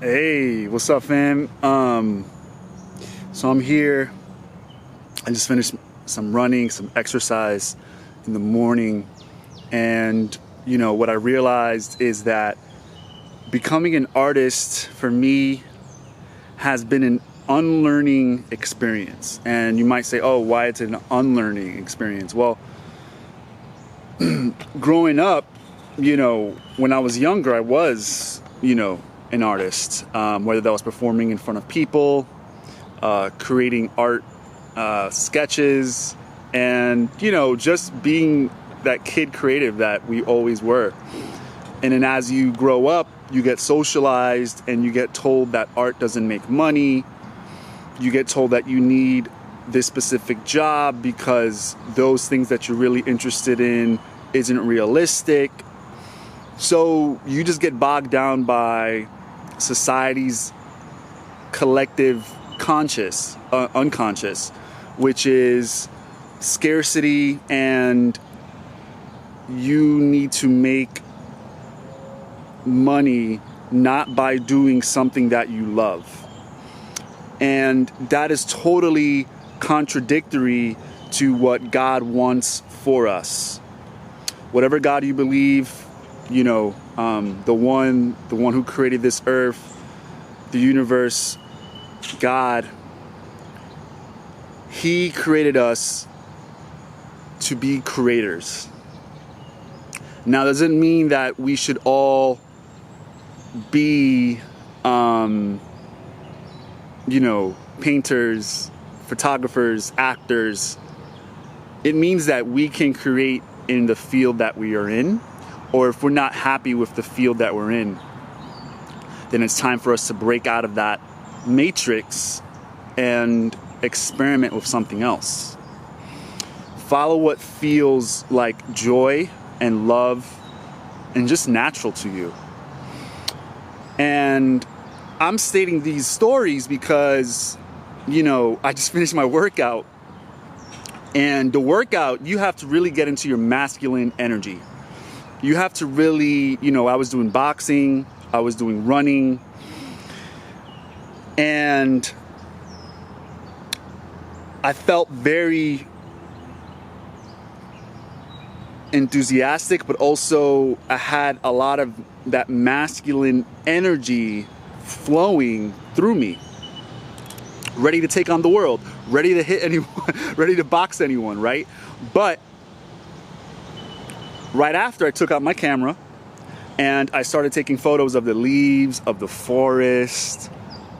Hey, what's up, fam? So I'm here. I just finished some running, some exercise in the morning, and what I realized is that becoming an artist for me has been an unlearning experience. And you might say, "Oh, why it's an unlearning experience?" Well, growing up, when I was younger, I was, an artist, whether that was performing in front of people, creating art sketches, and, just being that kid creative that we always were. And then as you grow up, you get socialized and you get told that art doesn't make money. You get told that you need this specific job because those things that you're really interested in isn't realistic. So you just get bogged down by society's collective unconscious, which is scarcity, and you need to make money not by doing something that you love. And that is totally contradictory to what God wants for us. Whatever God you believe, the one who created this earth, the universe, God, He created us to be creators. Now, doesn't mean that we should all be, painters, photographers, actors. It means that we can create in the field that we are in, or if we're not happy with the field that we're in, then it's time for us to break out of that matrix and experiment with something else. Follow what feels like joy and love and just natural to you. And I'm stating these stories because, I just finished my workout. And the workout, you have to really get into your masculine energy. You have to really, I was doing boxing, I was doing running, and I felt very enthusiastic, but also I had a lot of that masculine energy flowing through me, ready to take on the world, ready to hit anyone, ready to box anyone, right? But right after, I took out my camera and I started taking photos of the leaves, of the forest,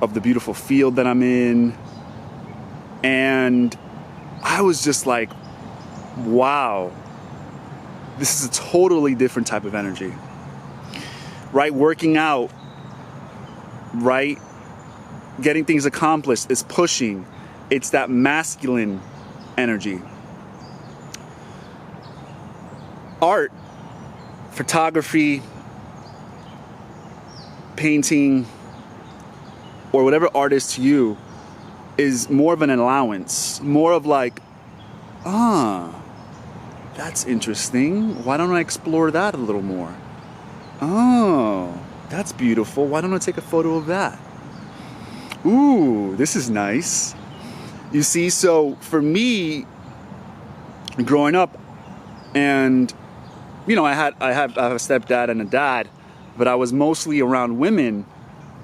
of the beautiful field that I'm in. And I was just like, wow, this is a totally different type of energy, right? Working out, right? Getting things accomplished is pushing. It's that masculine energy. Art, photography, painting, or whatever art is to you is more of an allowance, more of like, that's interesting. Why don't I explore that a little more? Oh, that's beautiful. Why don't I take a photo of that? Ooh, this is nice. You see, so for me, growing up, and I have a stepdad and a dad, but I was mostly around women,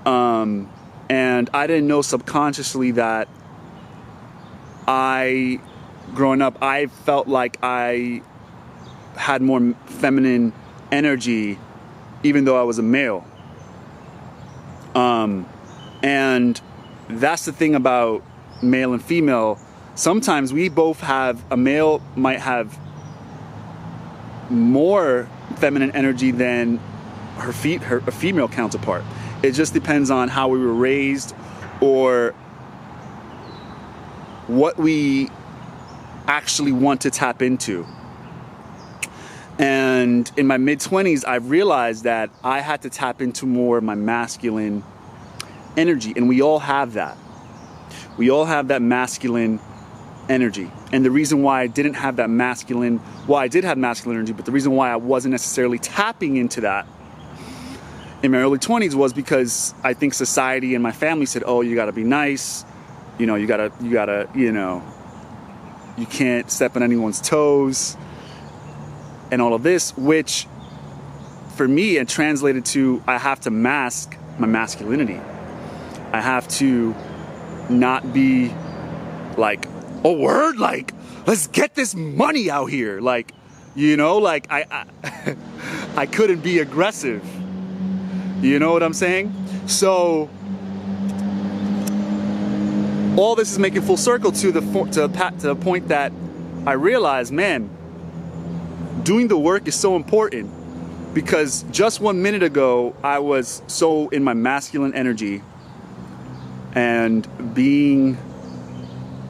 and I didn't know subconsciously that growing up, I felt like I had more feminine energy, even though I was a male. And that's the thing about male and female. Sometimes we both a male might have more feminine energy than her female counterpart. It just depends on how we were raised or what we actually want to tap into. And in my mid-20s, I realized that I had to tap into more of my masculine energy. And we all have that. We all have that masculine energy. And the reason why I did have masculine energy, but the reason why I wasn't necessarily tapping into that in my early 20s was because I think society and my family said, oh, you gotta be nice, you know, you gotta, you know, you can't step on anyone's toes and all of this, which for me it translated to I have to mask my masculinity. I have to not be like, oh, word, like, let's get this money out here. Like, you know, like I couldn't be aggressive. You know what I'm saying? So all this is making full circle to the point that I realized, man, doing the work is so important, because just 1 minute ago I was so in my masculine energy and being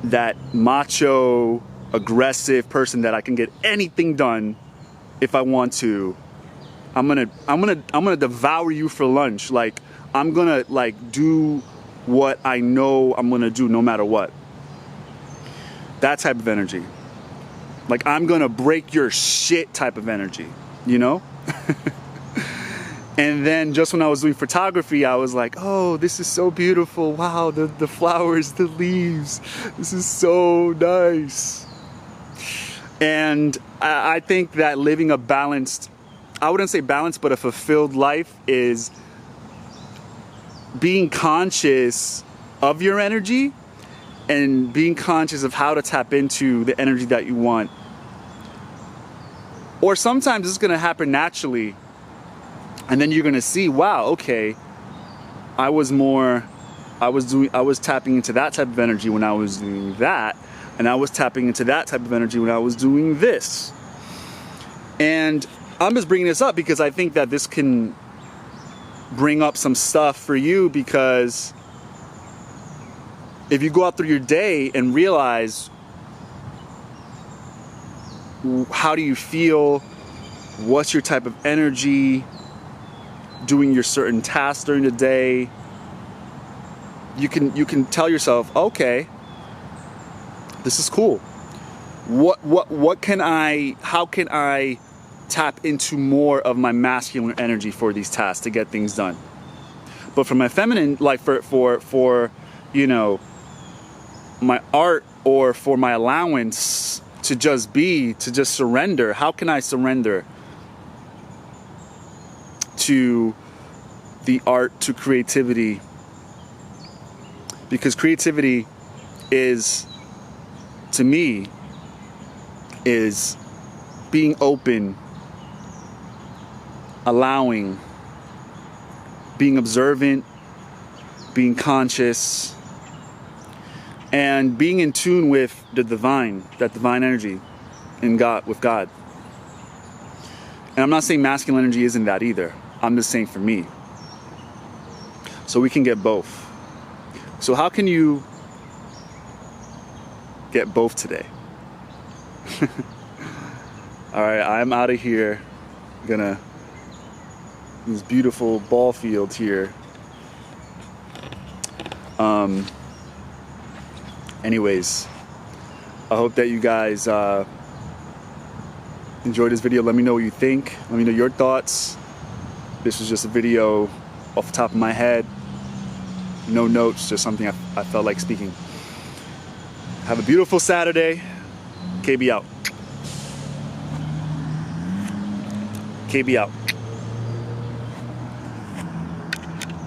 that macho, aggressive person that I can get anything done if I want to. I'm gonna devour you for lunch. Like, I'm gonna like do what I know I'm gonna do no matter what. That type of energy. Like, I'm gonna break your shit type of energy, you know? And then just when I was doing photography, I was like, oh, this is so beautiful. Wow, the flowers, the leaves. This is so nice. And I think that living a balanced, I wouldn't say balanced, but a fulfilled life is being conscious of your energy and being conscious of how to tap into the energy that you want. Or sometimes it's gonna happen naturally, and then you're gonna see, wow, okay, I was tapping into that type of energy when I was doing that, and I was tapping into that type of energy when I was doing this. And I'm just bringing this up because I think that this can bring up some stuff for you, because if you go out through your day and realize, how do you feel, what's your type of energy, doing your certain tasks during the day, you can tell yourself, okay, this is cool. How can I tap into more of my masculine energy for these tasks to get things done? But for my feminine, like for you know, my art, or for my allowance to just surrender, how can I surrender to the art, to creativity? Because creativity is, to me, is being open, allowing, being observant, being conscious, and being in tune with the divine, that divine energy in God, with God. And I'm not saying masculine energy isn't that either. I'm just saying for me. So we can get both. So how can you get both today? All right, I'm out of here. Gonna this beautiful ball field here. Anyways, I hope that you guys enjoyed this video. Let me know what you think. Let me know your thoughts. This was just a video off the top of my head. No notes, just something I felt like speaking. Have a beautiful Saturday. KB out. KB out.